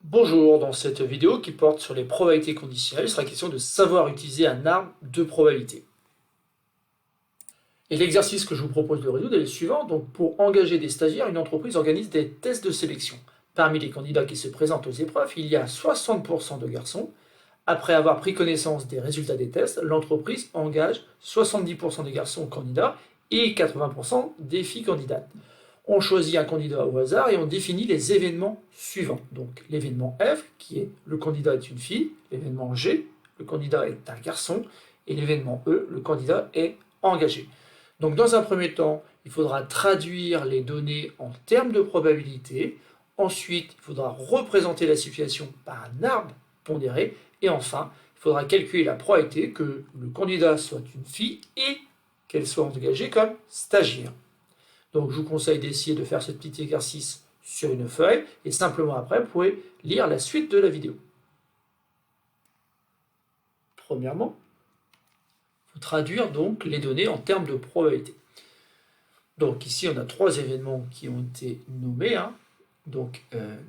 Bonjour, dans cette vidéo qui porte sur les probabilités conditionnelles, il sera question de savoir utiliser un arbre de probabilité. Et l'exercice que je vous propose de résoudre est le suivant. Donc, pour engager des stagiaires, une entreprise organise des tests de sélection. Parmi les candidats qui se présentent aux épreuves, il y a 60% de garçons. Après avoir pris connaissance des résultats des tests, l'entreprise engage 70% des garçons candidats et 80% des filles candidates. On choisit un candidat au hasard et on définit les événements suivants. Donc l'événement F, qui est le candidat est une fille, l'événement G, le candidat est un garçon, et l'événement E, le candidat est engagé. Donc dans un premier temps, il faudra traduire les données en termes de probabilité. Ensuite, il faudra représenter la situation par un arbre pondéré. Et enfin, il faudra calculer la probabilité que le candidat soit une fille et qu'elle soit engagée comme stagiaire. Donc je vous conseille d'essayer de faire ce petit exercice sur une feuille et simplement après vous pouvez lire la suite de la vidéo. Premièrement, il faut traduire donc les données en termes de probabilité. Donc ici on a trois événements qui ont été nommés,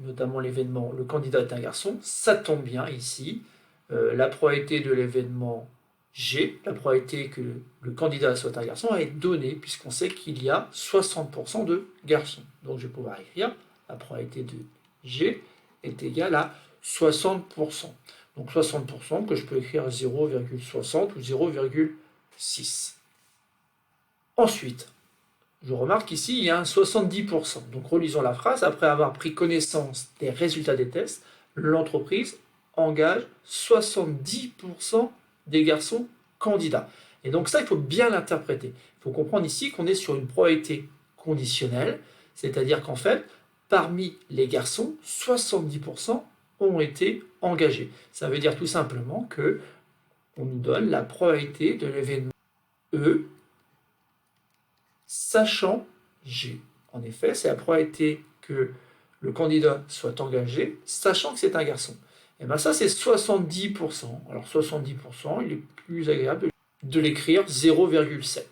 notamment l'événement le candidat est un garçon, ça tombe bien ici. La probabilité de l'événement G, la probabilité que le candidat soit un garçon, est donnée puisqu'on sait qu'il y a 60% de garçons. Donc je vais pouvoir écrire la probabilité de G est égale à 60%. Donc 60% que je peux écrire 0,60 ou 0,6. Ensuite, je remarque qu'ici il y a un 70%. Donc relisons la phrase. Après avoir pris connaissance des résultats des tests, l'entreprise engage 70% des garçons candidats. Et donc ça, il faut bien l'interpréter. Il faut comprendre ici qu'on est sur une probabilité conditionnelle, c'est-à-dire qu'en fait, parmi les garçons, 70% ont été engagés. Ça veut dire tout simplement que on nous donne la probabilité de l'événement E sachant G. En effet, c'est la probabilité que le candidat soit engagé, sachant que c'est un garçon. Et bien ça, c'est 70%. Alors 70%, il est plus agréable de l'écrire 0,7.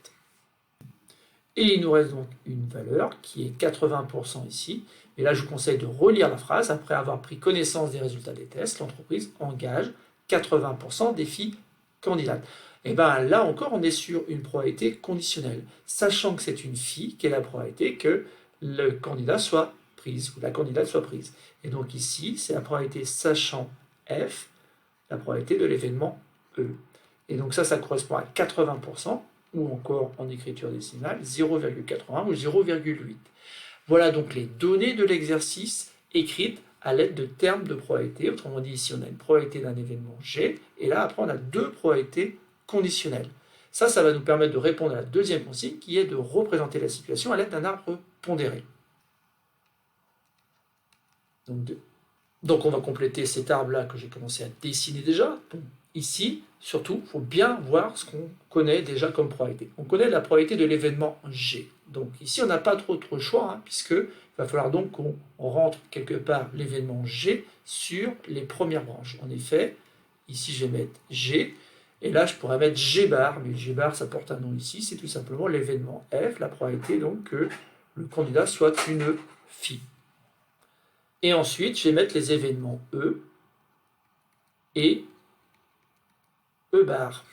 Et il nous reste donc une valeur qui est 80% ici. Et là, je vous conseille de relire la phrase. Après avoir pris connaissance des résultats des tests, l'entreprise engage 80% des filles candidates. Et bien là encore, on est sur une probabilité conditionnelle. Sachant que c'est une fille, quelle est la probabilité que le candidat soit prise ou la candidate soit prise. Et donc ici, c'est la probabilité sachant F, la probabilité de l'événement E. Et donc ça correspond à 80%, ou encore en écriture décimale, 0,81 ou 0,8. Voilà donc les données de l'exercice écrites à l'aide de termes de probabilité. Autrement dit, ici on a une probabilité d'un événement G, et là après on a deux probabilités conditionnelles. Ça va nous permettre de répondre à la deuxième consigne, qui est de représenter la situation à l'aide d'un arbre pondéré. Donc on va compléter cet arbre-là que j'ai commencé à dessiner déjà. Donc, ici, surtout, il faut bien voir ce qu'on connaît déjà comme probabilité. On connaît la probabilité de l'événement G. Donc ici, on n'a pas trop de choix, puisqu'il va falloir donc qu'on rentre quelque part l'événement G sur les premières branches. En effet, ici, je vais mettre G, et là, je pourrais mettre G bar, mais G bar, ça porte un nom ici, c'est tout simplement l'événement F, la probabilité donc que le candidat soit une fille. Et ensuite, je vais mettre les événements E et E bar.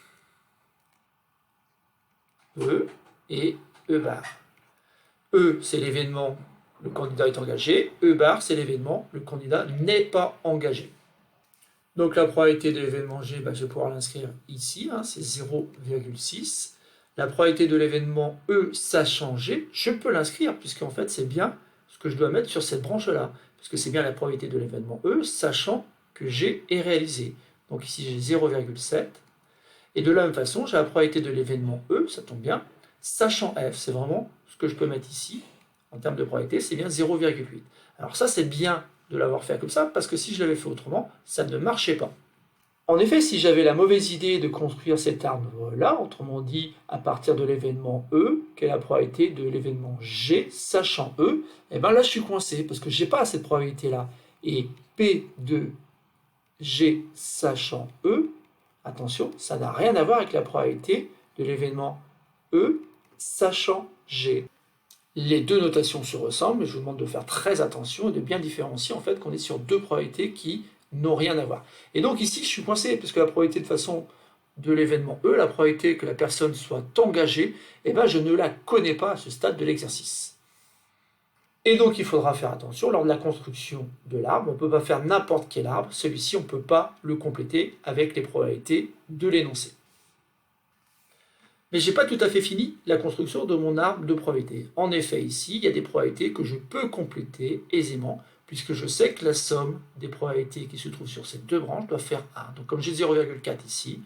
E et E bar. E, c'est l'événement, le candidat est engagé. E bar, c'est l'événement, le candidat n'est pas engagé. Donc la probabilité de l'événement G, je vais pouvoir l'inscrire ici, c'est 0,6. La probabilité de l'événement E sachant G, je peux l'inscrire, puisqu'en fait c'est bien ce que je dois mettre sur cette branche-là, parce que c'est bien la probabilité de l'événement E, sachant que G est réalisé. Donc ici j'ai 0,7. Et de la même façon, j'ai la probabilité de l'événement E, ça tombe bien, sachant F, c'est vraiment ce que je peux mettre ici, en termes de probabilité, c'est bien 0,8. Alors ça, c'est bien de l'avoir fait comme ça, parce que si je l'avais fait autrement, ça ne marchait pas. En effet, si j'avais la mauvaise idée de construire cet arbre-là, autrement dit, à partir de l'événement E, quelle est la probabilité de l'événement G, sachant E, et bien là, je suis coincé, parce que je n'ai pas cette probabilité-là. Et P de G sachant E, attention, ça n'a rien à voir avec la probabilité de l'événement E sachant G. Les deux notations se ressemblent, mais je vous demande de faire très attention et de bien différencier en fait qu'on est sur deux probabilités qui n'ont rien à voir. Et donc ici, je suis coincé, parce que la probabilité de façon de l'événement E, la probabilité que la personne soit engagée, eh ben, je ne la connais pas à ce stade de l'exercice. Et donc il faudra faire attention, lors de la construction de l'arbre, on ne peut pas faire n'importe quel arbre, celui-ci on ne peut pas le compléter avec les probabilités de l'énoncé. Mais je n'ai pas tout à fait fini la construction de mon arbre de probabilité. En effet, ici, il y a des probabilités que je peux compléter aisément, puisque je sais que la somme des probabilités qui se trouvent sur ces deux branches doit faire 1. Donc comme j'ai 0,4 ici,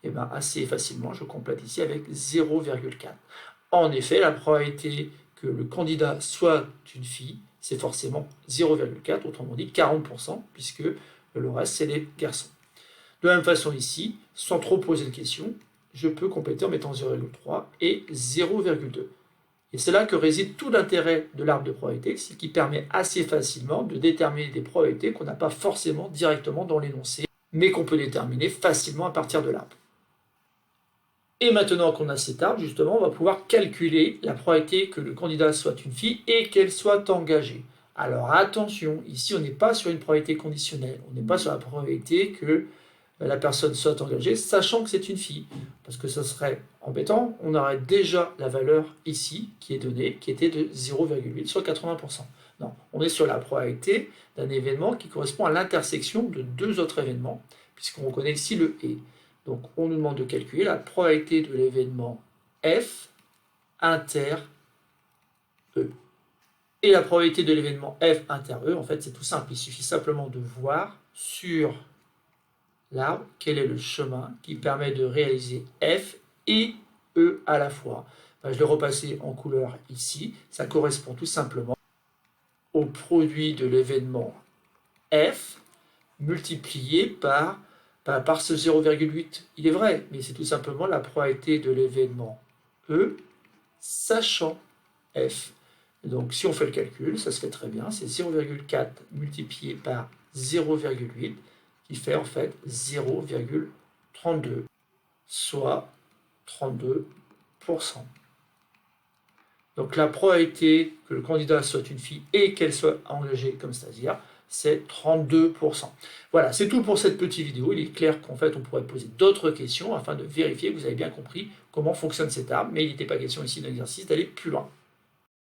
et bien assez facilement, je complète ici avec 0,4. En effet, la probabilité que le candidat soit une fille, c'est forcément 0,4, autrement dit 40%, puisque le reste, c'est les garçons. De la même façon ici, sans trop poser de questions, je peux compléter en mettant 0,3 et 0,2. Et c'est là que réside tout l'intérêt de l'arbre de probabilité, c'est qu'il permet assez facilement de déterminer des probabilités qu'on n'a pas forcément directement dans l'énoncé, mais qu'on peut déterminer facilement à partir de l'arbre. Et maintenant qu'on a cet arbre, justement, on va pouvoir calculer la probabilité que le candidat soit une fille et qu'elle soit engagée. Alors attention, ici on n'est pas sur une probabilité conditionnelle, on n'est pas sur la probabilité que la personne soit engagée, sachant que c'est une fille. Parce que ça serait embêtant, on aurait déjà la valeur ici qui est donnée, qui était de 0,8 sur 80%. Non, on est sur la probabilité d'un événement qui correspond à l'intersection de deux autres événements, puisqu'on reconnaît ici le « et ». Donc on nous demande de calculer la probabilité de l'événement F inter E. Et la probabilité de l'événement F inter E, en fait, c'est tout simple. Il suffit simplement de voir sur l'arbre quel est le chemin qui permet de réaliser F et E à la fois. Je l'ai repassé en couleur ici. Ça correspond tout simplement au produit de l'événement F multiplié par ce 0,8. Il est vrai, mais c'est tout simplement la probabilité de l'événement E sachant F. Donc si on fait le calcul, ça se fait très bien, c'est 0,4 multiplié par 0,8 qui fait en fait 0,32, soit 32%. Donc la probabilité que le candidat soit une fille et qu'elle soit engagée comme stagiaire, c'est 32%. Voilà, c'est tout pour cette petite vidéo. Il est clair qu'en fait, on pourrait poser d'autres questions afin de vérifier que vous avez bien compris comment fonctionne cet arbre, mais il n'était pas question ici d'un exercice d'aller plus loin.